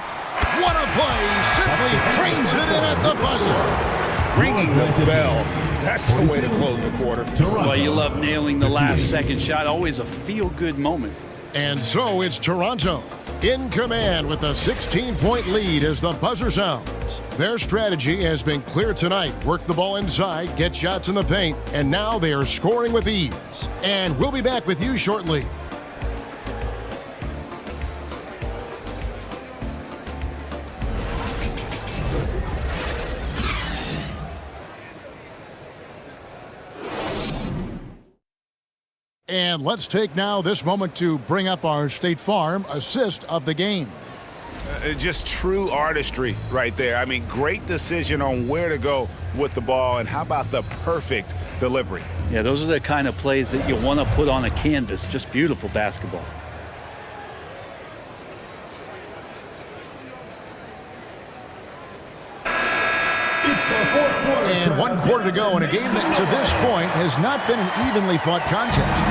What a play! Simply trains it in at the buzzer. Ringing the bell. That's the way to close the quarter. Well, you love nailing the last second shot. Always a feel-good moment. And so it's Toronto in command with a 16-point lead as the buzzer sounds. Their strategy has been clear tonight. Work the ball inside, get shots in the paint, and now they are scoring with ease. And we'll be back with you shortly. And let's take now this moment to bring up our State Farm assist of the game. just true artistry right there. I mean, great decision on where to go with the ball, and how about the perfect delivery? Yeah, those are the kind of plays that you want to put on a canvas. Just beautiful basketball. And 1 quarter to go in a game that to this point has not been an evenly fought contest.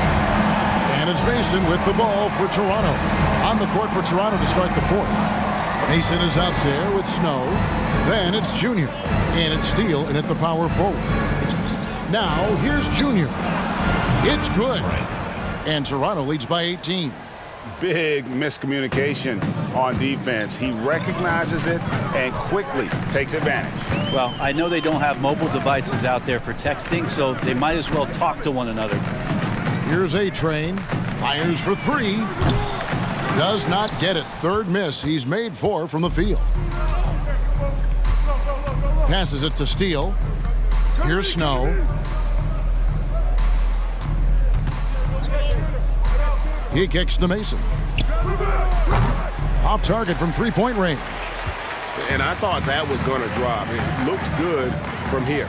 And it's Mason with the ball for Toronto. On the court for Toronto to start the fourth. Mason is out there with Snow. Then it's Junior. And it's Steele in at the power forward. Now here's Junior. It's good. And Toronto leads by 18. Big miscommunication on defense. He recognizes it and quickly takes advantage. Well, I know they don't have mobile devices out there for texting, so they might as well talk to one another. Here's A-Train. Fires for 3. Does not get it. Third miss. He's made 4 from the field. Passes it to Steele. Here's Snow. He kicks to Mason. Off target from three-point range. And I thought that was going to drop. It looked good from here.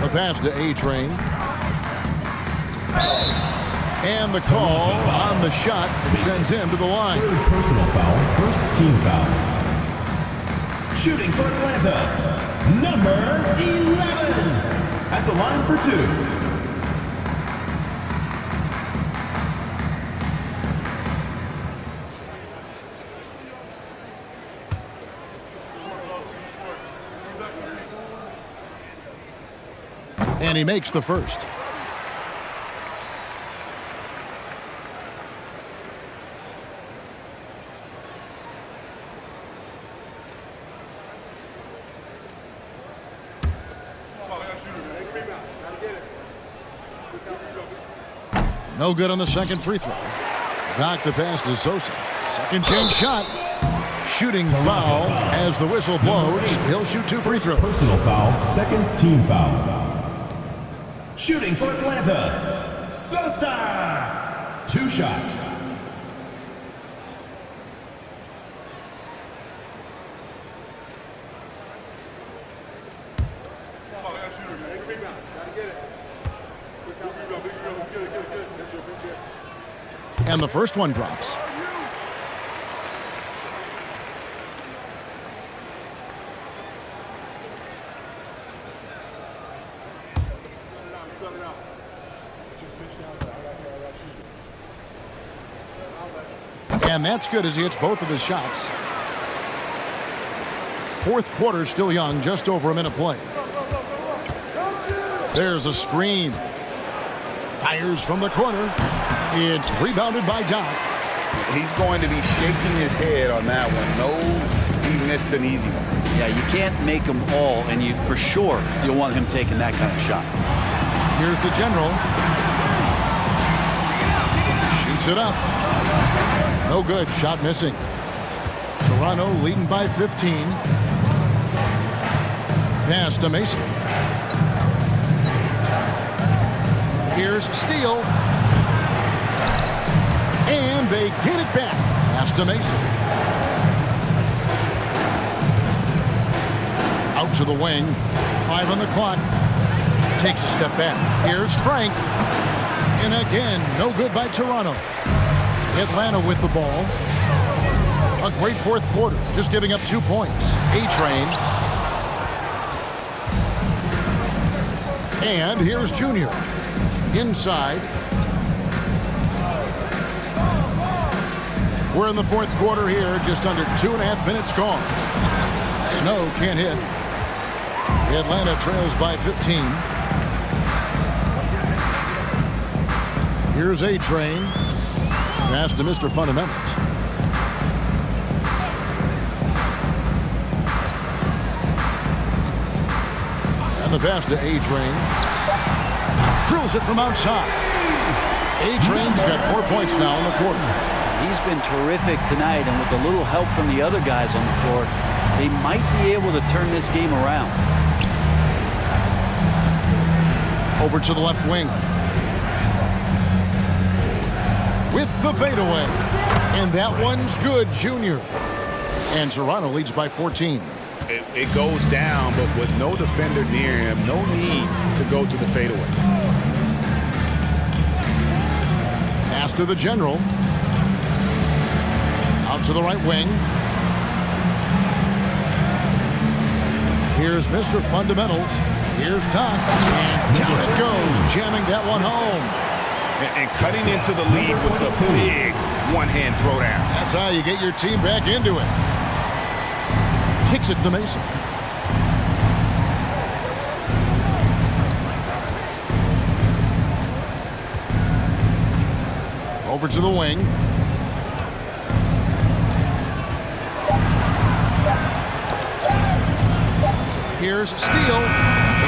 The pass to A-Train. And the call on the shot sends him to the line. Personal foul, first team foul. Shooting for Atlanta, number 11. At the line for 2. And he makes the first. No good on the second free throw. Back the pass to Sosa. Second chance shot. Shooting foul as the whistle blows. He'll shoot 2 free throws. Personal foul, second team foul. Shooting for Atlanta, Sosa. 2 shots. And the first one drops. And that's good as he hits both of his shots. Fourth quarter still young, just over a minute play. There's a screen. Fires from the corner. It's rebounded by Doc. He's going to be shaking his head on that one. Knows he missed an easy one. Yeah, you can't make them all, and you for sure you'll want him taking that kind of shot. Here's the general. Shoots it up. No good. Shot missing. Toronto leading by 15. Pass to Mason. Here's Steele. And they get it back. Pass to Mason. Out to the wing. 5 on the clock. Takes a step back. Here's Frank. And again, no good by Toronto. Atlanta with the ball. A great fourth quarter, just giving up 2 points. A-Train. And here's Junior. Inside. We're in the fourth quarter here, just under 2.5 minutes gone. Snow can't hit. Atlanta trails by 15. Here's A-Train. Pass to Mr. Fundamentals. And the pass to A-Train. Drills it from outside. A-Train's got 4 points now in the quarter. He's been terrific tonight, and with a little help from the other guys on the floor, they might be able to turn this game around. Over to the left wing. With the fadeaway. And that one's good, Junior. And Toronto leads by 14. It goes down, but with no defender near him, no need to go to the fadeaway. Pass to the general. Out to the right wing. Here's Mr. Fundamentals. Here's Tuck. And down it goes, jamming that one home. And cutting into the lead with a big one-hand throwdown. That's how you get your team back into it. Kicks it to Mason. Over to the wing. Here's Steele.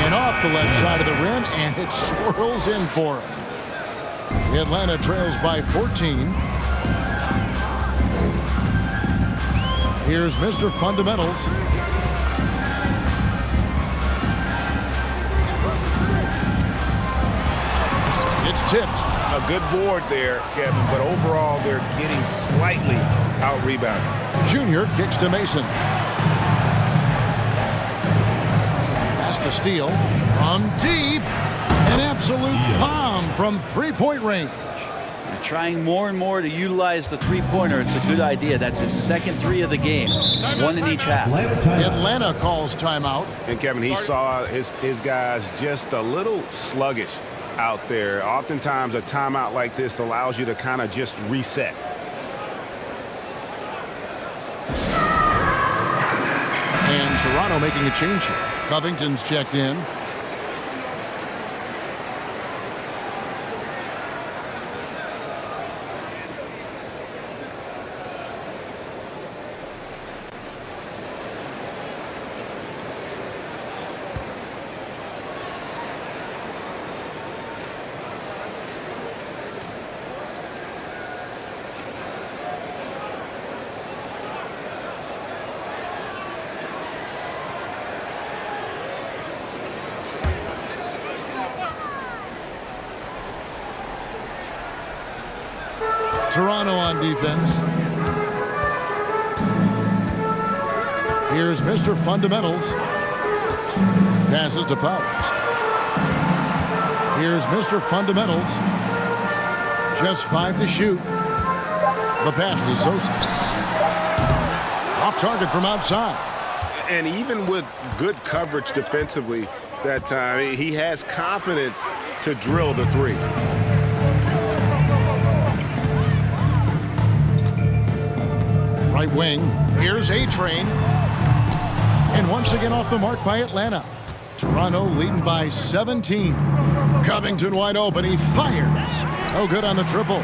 And off the left side of the rim, and it swirls in for him. Atlanta trails by 14. Here's Mr. Fundamentals. It's tipped. A good board there, Kevin, but overall they're getting slightly out-rebounded. Junior kicks to Mason. Pass to Steele. From deep. An absolute bomb from three-point range. They're trying more and more to utilize the three-pointer. It's a good idea. That's his second three of the game. One in each half. Atlanta calls timeout. And Kevin, he saw his guys just a little sluggish out there. Oftentimes a timeout like this allows you to kind of just reset. And Toronto making a change here. Covington's checked in. Toronto on defense. Here's Mr. Fundamentals. Passes to Powers. Here's Mr. Fundamentals. Just 5 to shoot. The pass to Sosa. Off target from outside. And even with good coverage defensively that time, he has confidence to drill the three. Right wing. Here's A-Train. And once again off the mark by Atlanta. Toronto leading by 17. Covington wide open. He fires. No good on the triple.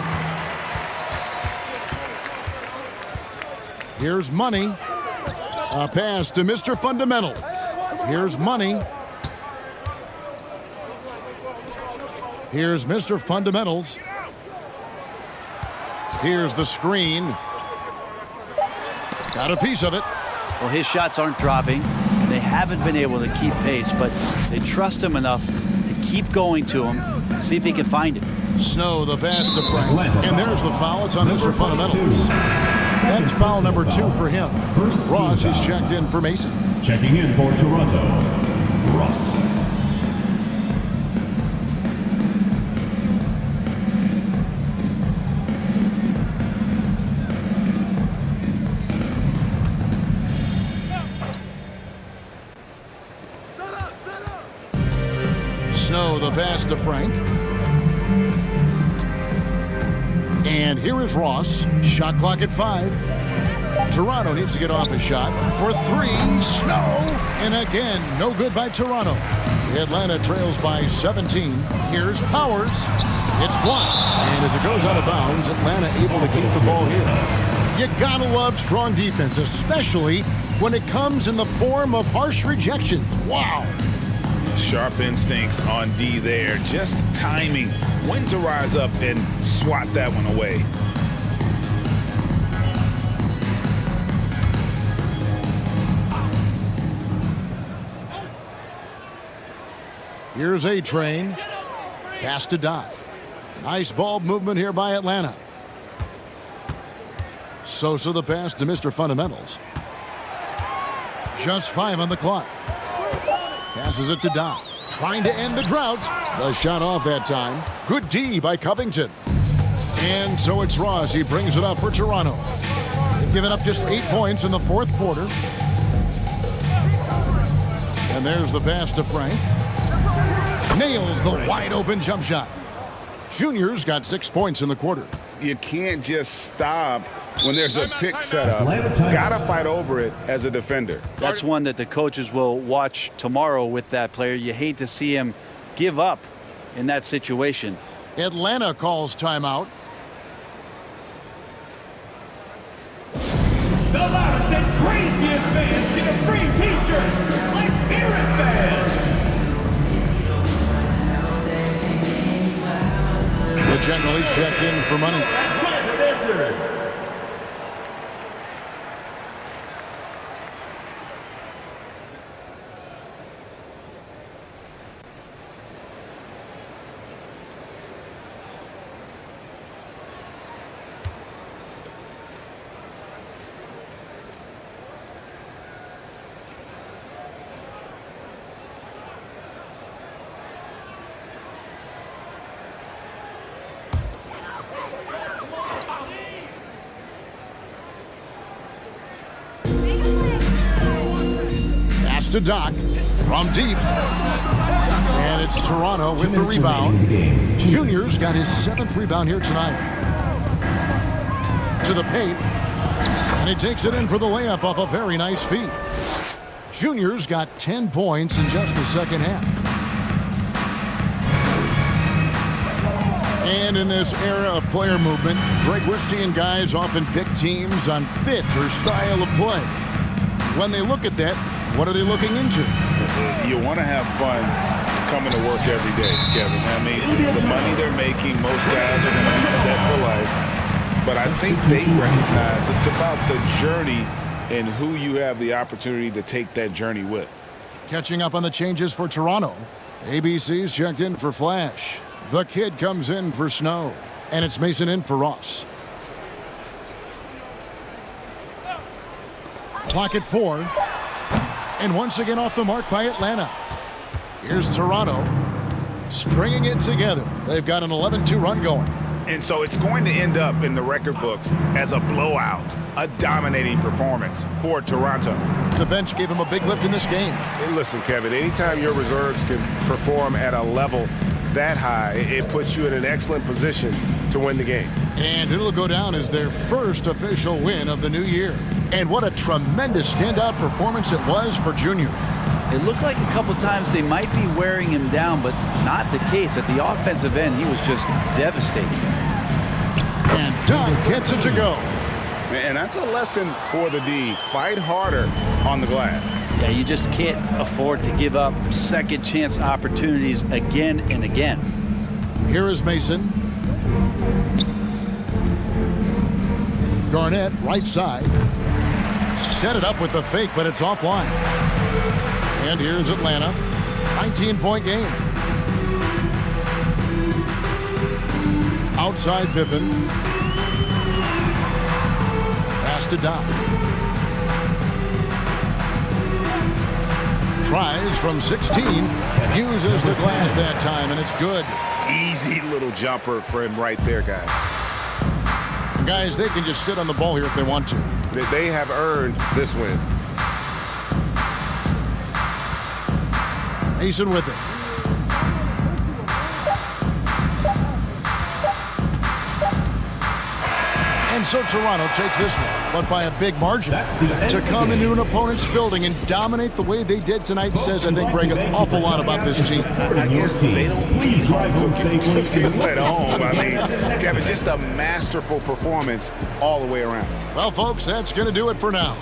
Here's Money. A pass to Mr. Fundamentals. Here's Money. Here's Mr. Fundamentals. Here's the screen. Got a piece of it. Well, his shots aren't dropping. They haven't been able to keep pace, but they trust him enough to keep going to him, see if he can find it. Snow, the pass to Frank. And there's the foul. It's on Mr. Fundamentals. That's foul number 2 for him. Ross is checked in for Mason. Checking in for Toronto, Ross. Snow, the pass to Frank. And here is Ross. Shot clock at 5. Toronto needs to get off a shot for 3. Snow. And again, no good by Toronto. Atlanta trails by 17. Here's Powers. It's blocked. And as it goes out of bounds, Atlanta able to keep the ball here. You gotta love strong defense, especially when it comes in the form of harsh rejections. Wow. Sharp instincts on D there. Just timing when to rise up and swat that one away. Here's A-Train. Pass to Doc. Nice ball movement here by Atlanta. Sosa the pass to Mr. Fundamentals. Just 5 on the clock. Passes it to Doc. Trying to end the drought. The shot off that time. Good D by Covington. And so it's Ross. He brings it up for Toronto. They've given up just 8 points in the fourth quarter. And there's the pass to Frank. Nails the wide open jump shot. Junior's got 6 points in the quarter. You can't just stop when there's a pick set up. Gotta fight over it as a defender. That's one that the coaches will watch tomorrow with that player. You hate to see him give up in that situation. Atlanta calls timeout. The loudest and craziest fans get a free t-shirt. Let's hear it, fans. They generally check in for money. Gladiators. To Doc from deep. And it's Toronto with the rebound. Junior's got his 7th rebound here tonight. To the paint. And he takes it in for the layup off a very nice feed. Junior's got 10 points in just the second half. And in this era of player movement, Greg, we're seeing guys often pick teams on fit or style of play. When they look at that, what are they looking into? You want to have fun coming to work every day, Kevin. I mean, the money they're making, most guys are going to be set for life. But I think they recognize it's about the journey and who you have the opportunity to take that journey with. Catching up on the changes for Toronto. ABC's checked in for Flash. The Kid comes in for Snow. And it's Mason in for Ross. Clock at 4. And once again off the mark by Atlanta. Here's Toronto stringing it together. They've got an 11-2 run going. And so it's going to end up in the record books as a blowout, a dominating performance for Toronto. The bench gave him a big lift in this game. And listen, Kevin, anytime your reserves can perform at a level that high, it puts you in an excellent position to win the game. And it'll go down as their first official win of the new year. And what a tremendous standout performance it was for Junior. It looked like a couple times they might be wearing him down, but not the case. At the offensive end, he was just devastating. And Doc gets it to go. And that's a lesson for the D. Fight harder on the glass. Yeah, you just can't afford to give up second chance opportunities again and again. Here is Mason. Garnett, right side. Set it up with the fake, but it's offline. And here's Atlanta. 19-point game. Outside Pippen. Pass to Doc. Tries from 16. Uses the glass that time, and it's good. Easy little jumper for him right there, guys. Guys, they can just sit on the ball here if they want to. They have earned this win. Mason with it. And so Toronto takes this one, but by a big margin. To come into an opponent's building and dominate the way they did tonight says, I think, Greg, an awful lot about this team. I guess they don't feel at home. I mean, Kevin, just a masterful performance all the way around. Well, folks, that's going to do it for now.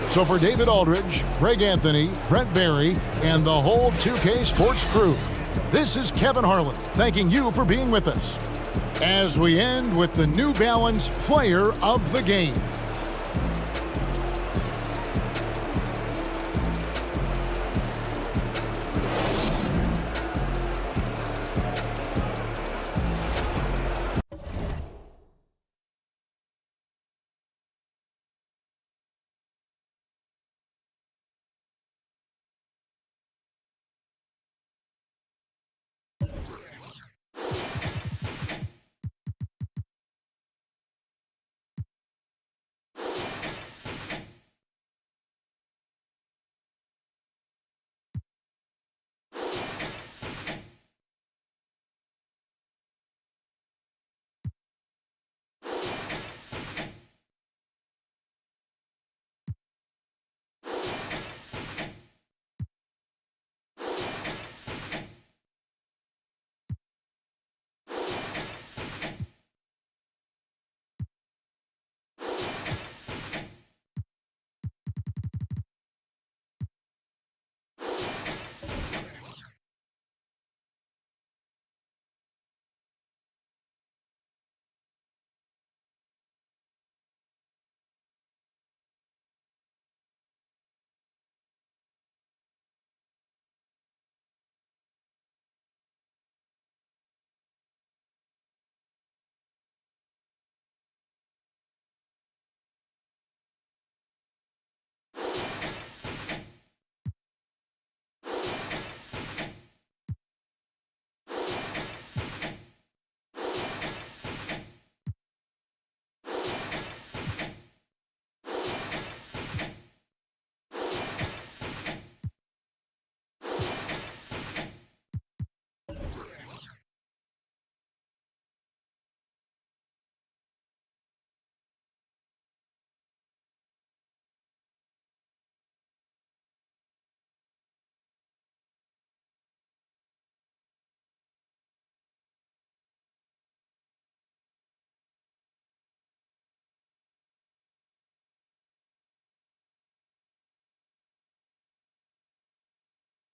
So for David Aldridge, Greg Anthony, Brent Barry, and the whole 2K Sports crew, this is Kevin Harlan thanking you for being with us as we end with the New Balance Player of the Game.